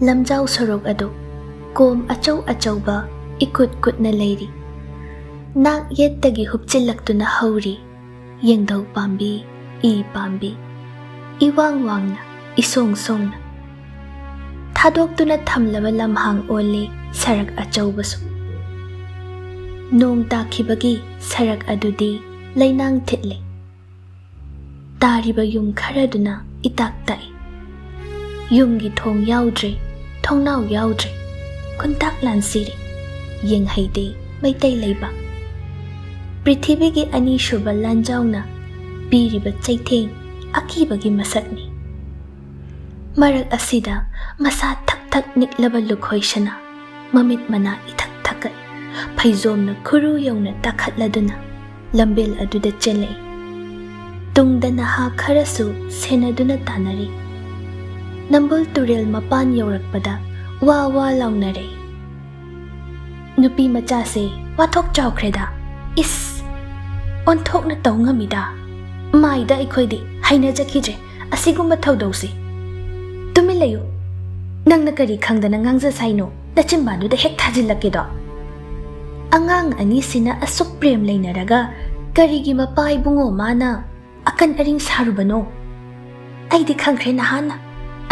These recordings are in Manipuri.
lamjau sorok adu kom achau achauba ikut kutna leiri nak yettagi hupchillaktuna hauri yengdau pambi i pambi iwang wangna isong songna thadok-tuna thamlaba lamhang ole sarak achaubasu nong takhibagi sarak adudi lainang thitle tariba yum kharaduna itak tai yumgi thong yaudre thongnau yaudre kuntak lansiri yeng haide maitai leiba prithibigi ani shuba lanjauna biriba chaitheng akibagi masakni marak asida masa thak thak niklaba lukhoishana mamit mana ithak thakat phaizomna khuru yongna takhatladuna lambel aduda chelei tungdana ha kharasu senaduna tanari nambul turel mapan yorakpada wa wa launare nupi macha se wathok chawkhreda is onthok na tawngamida maida ikhoidi haina jakhije asigumba thaudausi tumilayo nangna kari khangdana ngangja saino nachimbadu da hek thajillakedo angang ani sina asuk prem leinaraga karigi mapai bungo mana akan aring sarubano aidi khangkhre nahana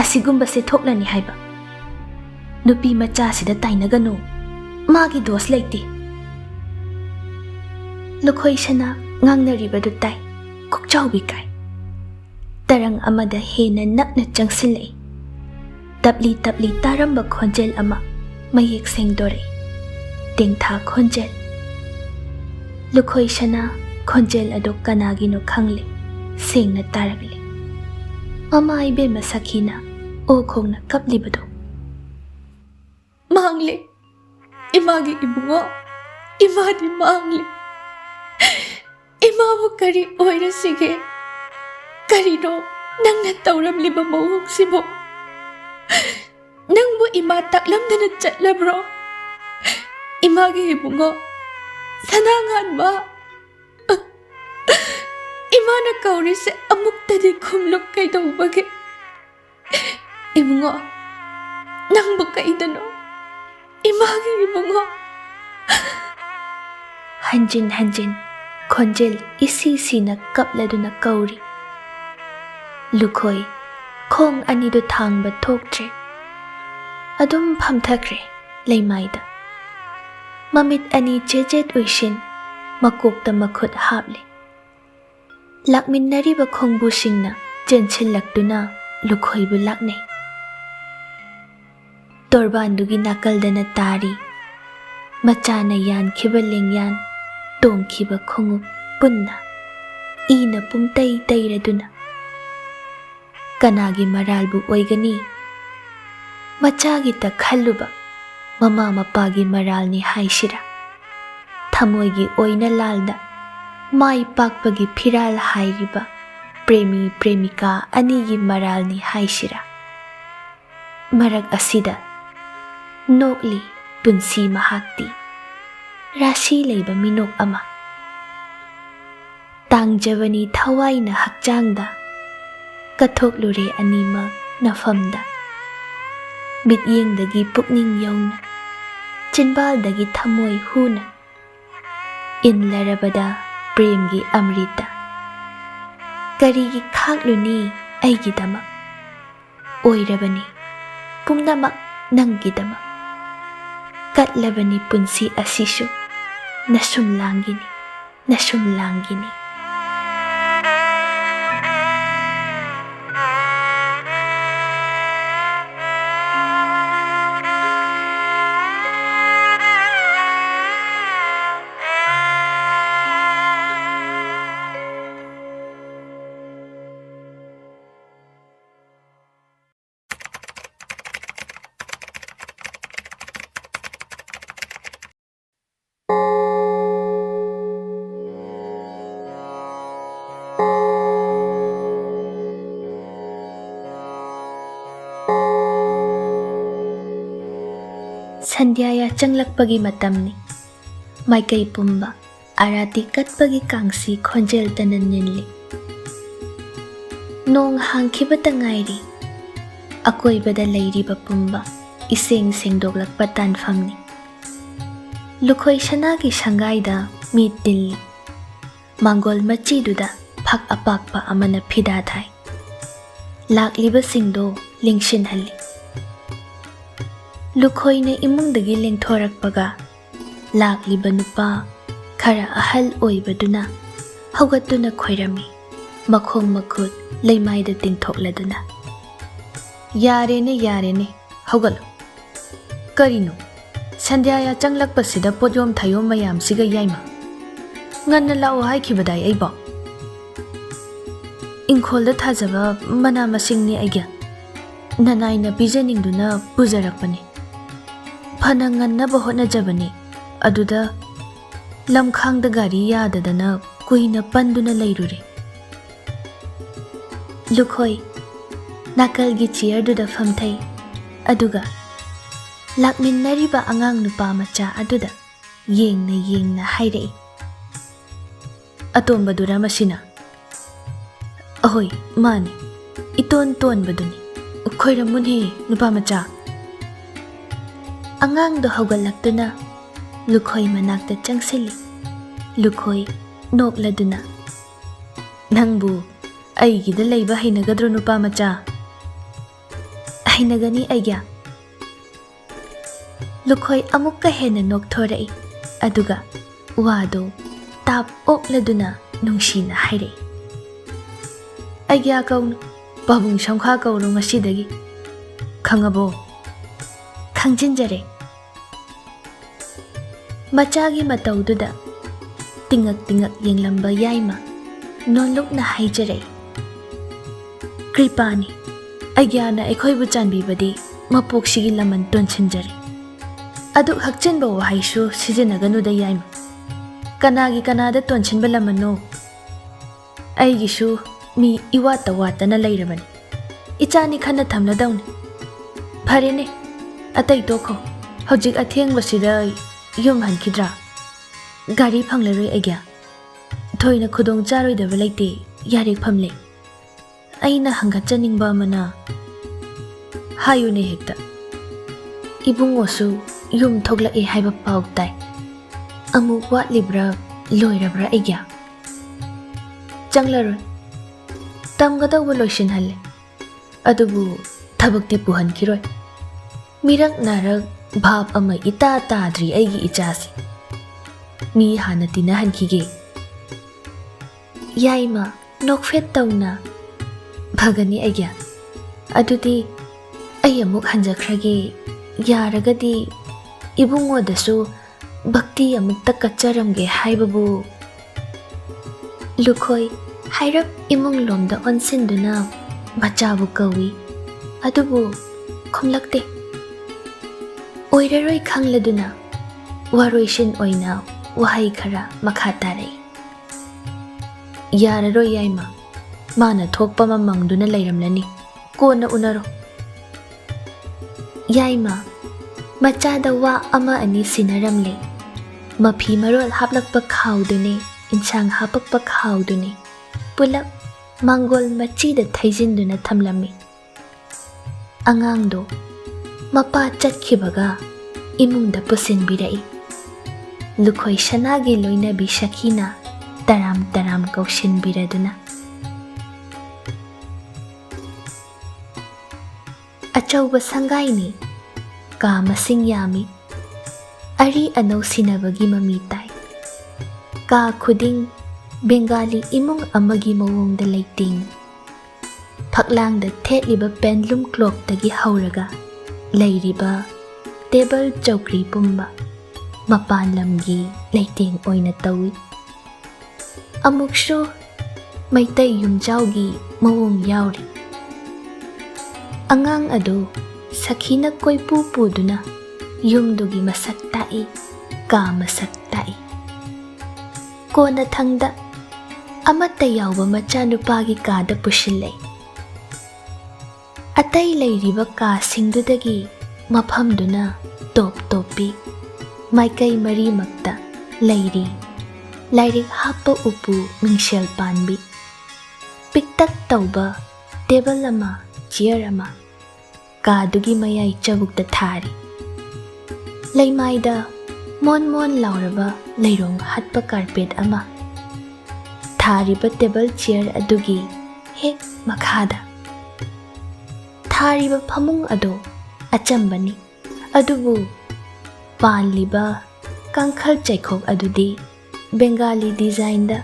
asigumba se thoklani haiba nupi macha sida tainagano magi dos leiti lukhoishana ngangnaribadu tai kokchaubi kai tarang amada hena nakna changsilei tapli tapli taramba khonjel ama mayek sengdore tengtha khonjel lukhoishana khonjel ado kanagino khangle sengna taragle mama ibe masakina o khongna kaplibado mangle imagi ibungo imadi mangle imabu kari oira sige kari no nangna tawramliba mawok sibo nangbu ima taklamdana chatlabro imagi ibungo sanangan ba imana kaurise amuktadi khumlok kaidawbage ibungo nangbu kaidano imagi ibungo hanjin hanjin khonjel isi sina kapladuna kauri lukhoi khong anidu thangba thoktre adum phamthakre leimaida mamit ani jejet uishin makokta makhut haple lakminnariba khongbu singna chenchillaktuna lukhoibu laknei torbandugi nakaldana tari machana yankhiba lengyan tongkhiba khongu punna ina pumtai tairaduna kanagi maralbu oigani machagi ta khalluba mama mapagi maralni haishira thamoigi oinalalda mai pakpagi phiral hairiba premi premika anigi maralni haishira marak asida nokli punsi mahakti rashi leiba minok ama tangjavani thawaina hakchangda kathoklure anima nafamda mityengdagi pukning yauna chinbaldagi thamoi huna inlarabada premgi amrita karigi khakluni aigidama oirabani pumnamak nanggidama katlabani punsi asishu nasumlangini Sandhyaya changlakpagi matamni. Maikay pumba arati katpagi kangsi khonjel tanan ninli. Nong hangkibata ngairi. Akoybada layriba pumba iseng sengdoglakpa tanfamni. Lukoy shanagi shangaida meet dilli. Manggol machiduda phak apakpa amana phida thai. Lakliba singdo lingshin halli. Lukoy na imungdagi lengthorakpaga lakliba nupa khara ahal oibaduna haugatuna khoirami makhong makhut leimaida tingthokladuna. Yarene haugal. Karino Sandhyaya changlakpasida podyom thayom mayam siga yaima. Nganna lao haikibadai aiba. Ingkholda thajaba mana masingni aigya. Nanaina pijaningduna pujarakpani. Phana ngannaba hotnajabani. Aduda lamkhangda gari yadadana kuina panduna leirure. Lukhoi nakalgi chairduda famthai. Aduga lakminnariba angang nupa macha aduda yengna hairei. Atombadura masina. Ahoy, mani. Iton baduni. Khoiramunhe nupa macha. Angang do haugallaktuna Lukhoi manakta changsili. Lukhoi nokladuna. Nangbu aigida leiba hainagadro nupa macha. Hainagani aigya. Lukhoi amukka hena nokthorei. Aduga wado tap okladuna nungshina hairei. Aigya kaunu pabung shamkha kauru ngasidagi. Khangabo. Khangjinjare. Machagi mataududa tingak yenglamba yaima nonlukna haijare. Kripani agyana aikhoibu chanbibadi mapoksigi laman tonchinjare. Aduk hakchinba wahaisu sizinaganuda yaima. Kanagi kanada tonchinba lamano. Aigishu mi iwata watana lairabani. Ichani khana thamladawni. Pharene atai tokho hojik athengbasida yum hankidra. Gari phanglaroi aigya. Thoina khudong charoidaba leite yarek phamle. Aina hangatchaningba mana hayune hekta. Ibungosu yum thoglake haiba pau tai. Amuk watlibra loirabra aigya. Changlaroi. Tamgadawba loisinhalle. Adubu thabakti puhankiroi. Mirak narak bhab ama ita tadri aigi ichasi. Mi hana tinahankige. Yaima nokfet tawna. Bhagani aigya. Adudi ayamuk hanjakhrage yaragadi ibungodasu bhakti amukta kacharamge haibabu. Lukhoi hairap imung lomda onsinduna machabu kawi. Adubu khumlakte. Oiraroi khangladuna waroishin oina wahai khara makha tarei. Yararoi yaima mana thokpa mamangduna leiramlani kona unaro. Yaima machada wa ama ani sinaramle. Mapi marol haplakpa khawdune insang hapakpa khawdune pulap manggol machida thaijinduna thamlami. Angangdo mapa chatkhibaga imungda pusinbirai. Lukhoi shanagi loinabi Shakina taram kaushinbiraduna. Achauba sangaini ka masing yami. Ari anau sinabagi mamitai. Ka khuding Bengali imung amagi mawongda laiting. Paklangda thetliba pendulum clock dagi hauraga lairiba table chowkri pumba mapan lamgi laiting oina tawi. Amuksho maitai yumjawgi mawong yauri. Angang ado sakhina koipu puduna yumdugi masak tai ka masak tai. Kona thangda amata yawba machanupagi kada pushillai. Atay lairiba ka singdudagi ꯃꯐꯝꯗꯨꯅ ꯇꯣꯞ ꯇꯣꯞꯄꯤ ꯃꯥꯏꯀꯩ ꯃꯔꯤꯃꯛꯇ ꯂꯩꯔꯤ ꯂꯥꯏꯔꯤꯛ ꯍꯥꯞꯄ ꯎꯄꯨ ꯃꯤꯡꯁꯦꯜ ꯄꯥꯟꯕꯤ ꯄꯤꯛꯇꯛ ꯇꯧꯕ ꯇꯦꯕꯜ ꯑꯃ ꯆꯤꯌꯔ ꯑꯃ ꯀꯥꯗꯨꯒꯤ ꯃꯌꯥꯏ ꯆꯕꯨꯛꯇ ꯊꯥꯔꯤ ꯂꯩꯃꯥꯏꯗ ꯃꯣꯟ ꯃꯣꯟ ꯂꯥꯎꯔꯕ ꯂꯩꯔꯣꯡ ꯍꯠꯄ ꯀꯥꯔꯄꯦꯠ ꯑꯃ ꯊꯥꯔꯤꯕ ꯇꯦꯕꯜ ꯆꯤꯌꯔ ꯑꯗꯨꯒꯤ ꯍꯦꯛ ꯃꯈꯥꯗ ꯊꯥꯔꯤꯕ ꯐꯃꯨꯡ ꯑꯗꯨ ꯑꯆꯝꯕꯅꯤ ꯑꯗꯨꯕꯨ ꯄꯥꯟꯂꯤꯕ ꯀꯥꯡꯈꯜ ꯆꯩꯈꯣꯛ ꯑꯗꯨꯗꯤ ꯕꯦꯡꯒꯥꯂꯤ ꯗꯤꯖꯥꯏꯟꯗ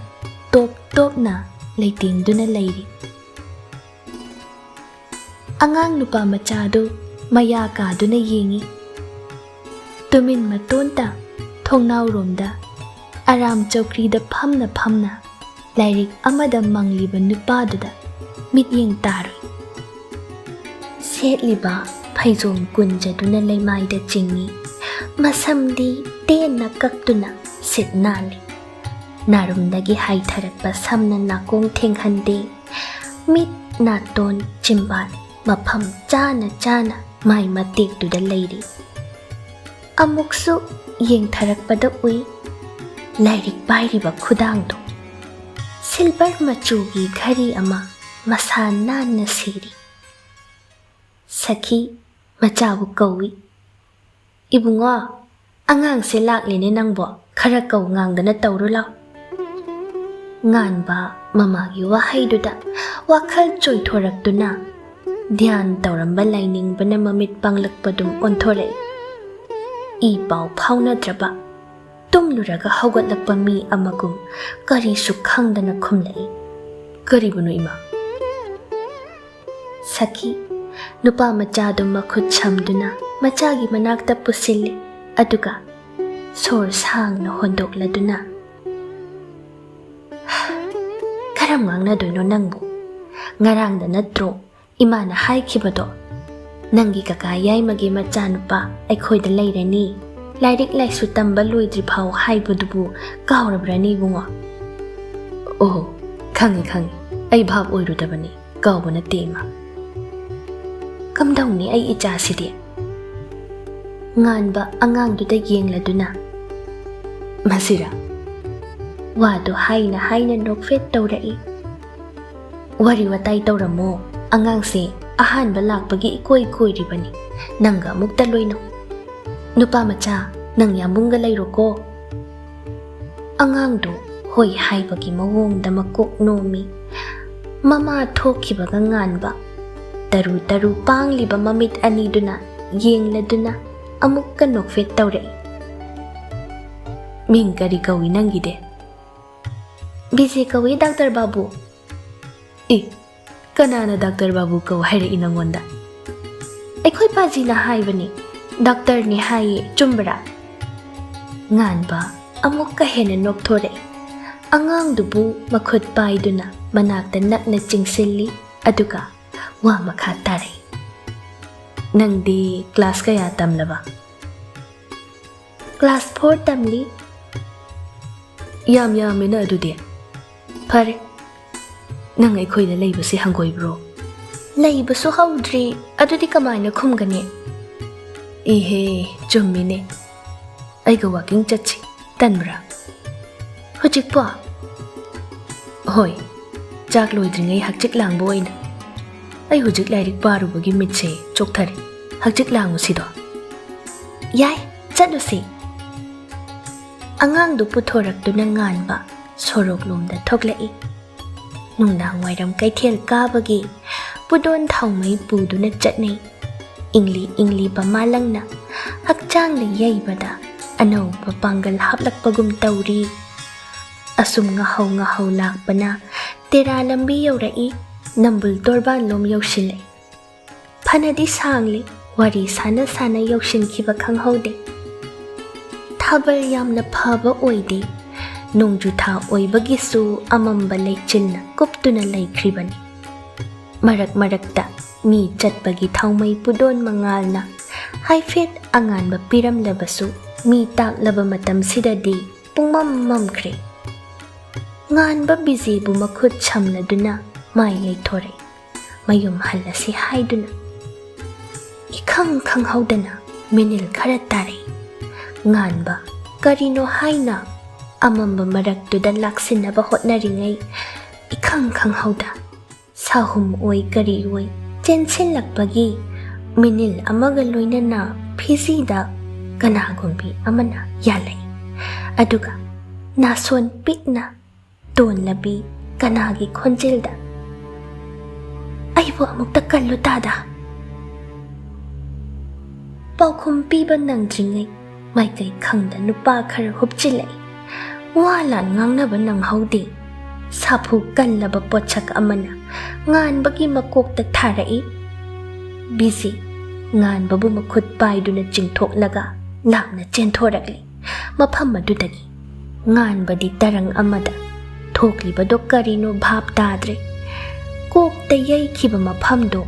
ꯇꯣꯞ ꯇꯣꯞꯅ ꯂꯩꯇꯦꯡꯗꯨꯅ ꯂꯩꯔꯤ ꯑꯉꯥꯡ ꯅꯨꯄꯥ ꯃꯆꯥꯗꯨ ꯃꯌꯥ ꯀꯥꯗꯨꯅ ꯌꯦꯡꯉꯤ ꯇꯨꯃꯤꯟ ꯃꯇꯣꯟꯇ ꯊꯣꯡꯅꯥꯎꯔꯣꯝꯗ ꯑꯔꯥꯝ ꯆꯧꯀ꯭ꯔꯤꯗ ꯐꯝꯅ ꯐꯝꯅ ꯂꯥꯏꯔꯤꯛ ꯑꯃꯗ ꯃꯪꯂꯤꯕ ꯅꯨꯄꯥꯗꯨꯗ ꯃꯤꯠꯌꯦꯡ ꯇꯥꯔꯨꯏ ꯁꯦꯠꯂꯤꯕ ꯐꯩꯖꯣꯝ ꯀꯨꯟꯖꯗꯨꯅ ꯂꯩꯃꯥꯏꯗ ꯆꯤꯡꯏ ꯃꯁꯝꯗꯤ ꯇꯦꯟꯅ ꯀꯛꯇꯨꯅ ꯁꯤꯠ ꯅꯥꯜꯂꯤ ꯅꯥꯔꯨꯝꯗꯒꯤ ꯍꯥꯏꯊꯔꯛꯄ ꯁꯝꯅ ꯅꯥꯀꯣꯡ ꯊꯦꯡꯍꯟꯗꯦ ꯃꯤꯠ ꯅꯥꯇꯣꯟ ꯆꯤꯝꯕꯥꯟ ꯃꯐꯝ ꯆꯥꯅ ꯆꯥꯅ ꯃꯥꯏ ꯃꯇꯦꯛꯇꯨꯗ ꯂꯩꯔꯤ ꯑꯃꯨꯛꯁꯨ ꯌꯦꯡꯊꯔꯛꯄꯗ ꯎꯏ ꯂꯥꯏꯔꯤꯛ ꯄꯥꯏꯔꯤꯕ ꯈꯨꯗꯥꯡꯗꯣ ꯁꯤꯜꯚꯔ ꯃꯆꯨꯒꯤ ꯘꯔꯤ ꯑꯃ ꯃꯁꯥ ꯅꯥꯟꯅ ꯁꯤꯔꯤ ꯁꯈꯤ ꯃꯆꯥꯕꯨ ꯀꯧꯏ ꯏꯕꯨꯡꯉꯣ ꯑꯉꯥꯡꯁꯦ ꯂꯥꯛꯂꯦꯅꯦ ꯅꯪꯕꯣ ꯈꯔ ꯀꯧ ꯉꯥꯡꯗꯅ ꯇꯧꯔꯨ ꯂꯥꯎ ꯉꯥꯟꯕ ꯃꯃꯥꯒꯤ ꯋꯥꯍꯩꯗꯨꯗ ꯋꯥꯈꯜ ꯆꯣꯏꯊꯣꯔꯛꯇꯨꯅ ꯙ꯭ꯌꯥꯟ ꯇꯧꯔꯝꯕ ꯂꯥꯏꯅꯤꯡꯕꯅ ꯃꯃꯤꯠ ꯄꯥꯡꯂꯛꯄꯗꯨꯝ ꯑꯣꯟꯊꯣꯔꯛꯏ ꯏ ꯄꯥꯎ ꯐꯥꯎꯅꯗ꯭ꯔꯕ ꯇꯨꯝꯂꯨꯔꯒ ꯍꯧꯒꯠꯂꯛꯄ ꯃꯤ ꯑꯃꯒꯨꯝ ꯀꯔꯤꯁꯨ ꯈꯪꯗꯅ ꯈꯨꯝꯂꯛꯏ ꯀꯔꯤꯕꯨꯅꯣ ꯏꯃꯥ ꯁꯈꯤ ꯅꯨꯄꯥ ꯃꯆꯥꯗꯨ ꯃꯈꯨꯠ ꯁꯝꯗꯨꯅ ꯃꯆꯥꯒꯤ ꯃꯅꯥꯛꯇ ꯄꯨꯁꯤꯜꯂꯤ ꯑꯗꯨꯒ ꯁꯣꯔ ꯁꯥꯡꯅ ꯍꯣꯟꯗꯣꯛꯂꯗꯨꯅ ꯀꯔꯝ ꯉꯥꯡꯅꯗꯣꯏꯅꯣ ꯅꯪꯕꯨ ꯉꯔꯥꯡꯗ ꯅꯠꯇ꯭ꯔꯣ ꯏꯃꯥꯅ ꯍꯥꯏꯈꯤꯕꯗꯣ ꯅꯪꯒꯤ ꯀꯀꯥ ꯌꯥꯏꯃꯒꯤ ꯃꯆꯥꯅꯨꯄꯥ ꯑꯩꯈꯣꯏꯗ ꯂꯩꯔꯅꯤ ꯂꯥꯏꯔꯤꯛ ꯂꯥꯏꯁꯨ ꯇꯝꯕ ꯂꯣꯏꯗ꯭ꯔꯤ ꯐꯥꯎ ꯍꯥꯏꯕꯗꯨꯕꯨ ꯀꯥꯎꯔꯕ꯭ꯔꯅꯤ ꯏꯕꯨꯡꯉꯣ ꯑꯣꯍꯣ ꯈꯪꯉꯤ ꯈꯪꯉꯤ ꯑꯩ ꯚꯥꯞ ꯑꯣꯏꯔꯨꯗꯕꯅꯤ ꯀꯥꯎꯕ ꯅꯠꯇꯦ ꯏꯃꯥ ꯀꯝꯗꯧꯅꯤ ꯑꯩ ꯏꯆꯥꯁꯤꯗꯤ ꯉꯥꯟꯕ ꯑꯉꯥꯡꯗꯨꯗ ꯌꯦꯡꯂꯗꯨꯅ ꯃꯁꯤꯔꯥ ꯋꯥꯗꯨ ꯍꯥꯏꯅ ꯍꯥꯏꯅ ꯅꯣꯛꯐꯦꯠ ꯇꯧꯔꯛꯏ ꯋꯥꯔꯤ ꯋꯥꯇꯥꯏ ꯇꯧꯔꯝꯃꯣ ꯑꯉꯥꯡꯁꯦ ꯑꯍꯥꯟꯕ ꯂꯥꯛꯄꯒꯤ ꯏꯀꯣꯏ ꯀꯣꯏꯔꯤꯕꯅꯤ ꯅꯪꯒ ꯑꯃꯨꯛꯇ ꯂꯣꯏꯅꯧ ꯅꯨꯄꯥ ꯃꯆꯥ ꯅꯪ ꯌꯥꯝꯕꯨꯡꯒ ꯂꯩꯔꯣꯀꯣ ꯑꯉꯥꯡꯗꯨ ꯍꯣꯏ ꯍꯥꯏꯕꯒꯤ ꯃꯑꯣꯡꯗ ꯃꯀꯣꯛ ꯅꯣꯝꯃꯤ ꯃꯃꯥ ꯊꯣꯛꯈꯤꯕꯒ ꯉꯥꯟꯕ ꯇꯔꯨ ꯇꯔꯨ ꯄꯥꯡꯂꯤꯕ ꯃꯃꯤꯠ ꯑꯅꯤꯗꯨꯅ ꯌꯦꯡꯂꯗꯨꯅ ꯑꯃꯨꯛꯀ ꯅꯣꯛꯐꯦꯠ ꯇꯧꯔꯛꯏ ꯃꯤꯡ ꯀꯔꯤ ꯀꯧꯏ ꯅꯪꯒꯤꯗꯤ ꯕꯤꯖꯦ ꯀꯧꯏ ꯗꯥꯛꯇꯔ ꯕꯥꯕꯨ ꯀꯅꯥꯅ ꯗꯥꯛꯇꯔ ꯕꯥꯕꯨ ꯀꯧ ꯍꯥꯏꯔꯛꯏ ꯅꯪꯉꯣꯟꯗ ꯑꯩꯈꯣꯏ ꯄꯥꯖꯤꯅ ꯍꯥꯏꯕꯅꯤ ꯗꯥꯛꯇꯔꯅꯤ ꯍꯥꯏꯌꯦ ꯆꯨꯝꯕ꯭ꯔꯥ ꯉꯥꯟꯕ ꯑꯃꯨꯛꯀ ꯍꯦꯟꯅ ꯅꯣꯛꯊꯣꯔꯛꯏ ꯑꯉꯥꯡꯗꯨꯕꯨ ꯃꯈꯨꯠ ꯄꯥꯏꯗꯨꯅ ꯃꯅꯥꯛꯇ ꯅꯛꯅ ꯆꯤꯡꯁꯤꯜꯂꯤ ꯑꯗꯨꯒ ꯋꯥ ꯃꯈꯥ ꯇꯥꯔꯛꯏ ꯅꯪꯗꯤ ꯀ꯭ꯂꯥꯁ ꯀꯌꯥ ꯇꯝꯂꯕ ꯀ꯭ꯂꯥꯁ 4 ꯇꯝꯂꯤ ꯌꯥꯝ ꯌꯥꯝꯃꯦꯅ ꯑꯗꯨꯗꯤ ꯐꯔꯦ ꯅꯪ ꯑꯩꯈꯣꯏꯗ ꯂꯩꯕꯁꯦ ꯍꯪꯒꯣꯏꯕ꯭ꯔꯣ ꯂꯩꯕꯁꯨ ꯍꯧꯗ꯭ꯔꯤ ꯑꯗꯨꯗꯤ ꯀꯃꯥꯏꯅ ꯈꯨꯝꯒꯅꯤ ꯏꯍꯦ ꯆꯨꯝꯃꯤꯅꯦ ꯑꯩꯒ ꯋꯥꯀꯤꯡ ꯆꯠꯁꯤ ꯇꯟꯕ꯭ꯔꯥ ꯍꯧꯖꯤꯛꯄꯣ ꯍꯣꯏ ꯆꯥꯛ ꯂꯣꯏꯗ꯭ꯔꯤꯉꯩ ꯍꯛꯆꯤꯛ ꯂꯥꯡꯕ ꯑꯣꯏꯅ ꯑꯩ ꯍꯧꯖꯤꯛ ꯂꯥꯏꯔꯤꯛ ꯄꯥꯔꯨꯕꯒꯤ ꯃꯤꯠꯁꯦ ꯆꯣꯛꯊꯔꯦ ꯍꯛꯆꯤꯛ ꯂꯥꯡꯉꯨꯁꯤꯗꯣ ꯌꯥꯏ ꯆꯠꯂꯨꯁꯤ ꯑꯉꯥꯡꯗꯨ ꯄꯨꯊꯣꯔꯛꯇꯨꯅ ꯉꯥꯟꯕ ꯁꯣꯔꯣꯛꯂꯣꯝꯗ ꯊꯣꯛꯂꯛꯏ ꯅꯨꯡꯗꯥꯡ ꯋꯥꯏꯔꯝ ꯀꯩꯊꯦꯜ ꯀꯥꯕꯒꯤ ꯄꯨꯗꯣꯟ ꯊꯥꯎꯃꯩ ꯄꯨꯗꯨꯅ ꯆꯠꯅꯩ ꯏꯪꯂꯤ ꯏꯪꯂꯤꯕ ꯃꯥꯂꯪꯅ ꯍꯛꯆꯥꯡꯗ ꯌꯩꯕꯗ ꯑꯅꯧꯕ ꯄꯥꯡꯒꯜ ꯍꯥꯞꯂꯛꯄꯒꯨꯝ ꯇꯧꯔꯤ ꯑꯁꯨꯝ ꯉꯍꯧ ꯉꯍꯧ ꯂꯥꯛꯄꯅ ꯇꯦꯔꯥ ꯂꯝꯕꯤ ꯌꯧꯔꯛꯏ ꯅꯝꯕꯨꯜ ꯇꯣꯔꯕꯥꯟꯂꯣꯝ ꯌꯧꯁꯤꯜꯂꯛꯏ ꯐꯅꯗꯤ ꯁꯥꯡꯂꯤ ꯋꯥꯔꯤ ꯁꯥꯟꯅ ꯁꯥꯟꯅ ꯌꯧꯁꯤꯟꯈꯤꯕ ꯈꯪꯍꯧꯗꯦ ꯊꯥꯕꯜ ꯌꯥꯝꯅ ꯐꯕ ꯑꯣꯏꯗꯦ ꯅꯣꯡꯖꯨ ꯊꯥ ꯑꯣꯏꯕꯒꯤꯁꯨ ꯑꯃꯝꯕ ꯂꯩꯆꯤꯜꯅ ꯀꯨꯞꯇꯨꯅ ꯂꯩꯈ꯭ꯔꯤꯕꯅꯤ ꯃꯔꯛ ꯃꯔꯛꯇ ꯃꯤ ꯆꯠꯄꯒꯤ ꯊꯥꯎꯃꯩ ꯄꯨꯗꯣꯟ ꯃꯉꯥꯜꯅ ꯍꯥꯏꯐꯦꯠ ꯑꯉꯥꯟꯕ ꯄꯤꯔꯝꯂꯕꯁꯨ ꯃꯤ ꯇꯥꯛꯂꯕ ꯃꯇꯝꯁꯤꯗꯗꯤ ꯄꯨꯡꯃꯝ ꯃꯝꯈ꯭ꯔꯦ ꯉꯥꯟꯕ ꯕꯤꯖꯦꯕꯨ ꯃꯈꯨꯠ ꯁꯝꯂꯗꯨꯅ ꯃꯥꯏ ꯂꯩꯊꯣꯔꯛꯏ ꯃꯌꯨꯝ ꯍꯜꯂꯁꯤ ꯍꯥꯏꯗꯨꯅ ikhang khanghaudana minil khara tare nganba karino haina amamba maraktuda laksinaba hotnaringai ikhang khanghauda sahum oi kari oi chensin lakpagi minil amaga loinana phizida kanagumbi amana yalai aduga nason pitna ton labi kanagi khonjelda aibo amukta kallo tada paukhum piba nangdringai maikai khangda nupa khara hupchilai walan ngangnaba nanghaude sapu kallaba pochak amana nganbagi makokta tharai busy nganbabu makhut paiduna chingthoklaga lamna chenthorakli mafam adudagi nganbadi tarang amada thokliba karino bhap tadre kokta yaikhiba mafamdo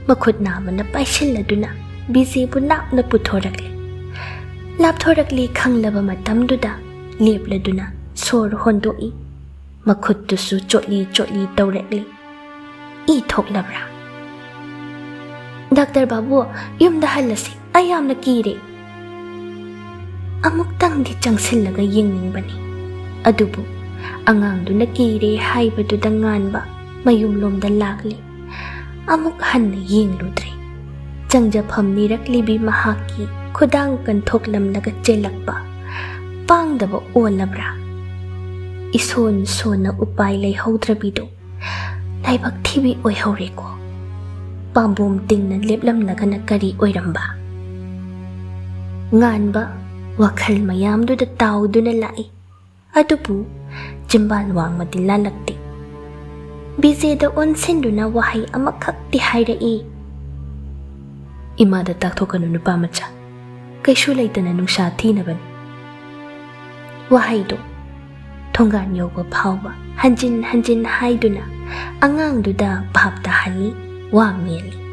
makhut namana paishiladuna busy bu lapna puthorakli lapthorakli khanglaba matamduda lepladuna sor hondoi makhuttusu chotli tawrekli I thoklabra Dr. Babu yumda halasi ayamna kire amuktang di changsillaga yengningbani adubu angangduna kire haibadudha nganba mayumlomda lakli amuk hanna yengludre changjafam niraklibi mahaki khudang kanthoklamlaga chelakpa pangdaba olabra ison sona upai leihaudrabido laibak thibi oihaureko pambom tingna leplamlagana kari oiramba nganba wakhal mayamduda tauduna lai adubu jimbal wangmadi lalakti bizeda onsinduna wahai amakhakti hairai imada takthokanu nupa macha kaishu leitana nungsa thinabani wahaido thongan yoba phawba hanjin haiduna angang duda bhapta hali wa meli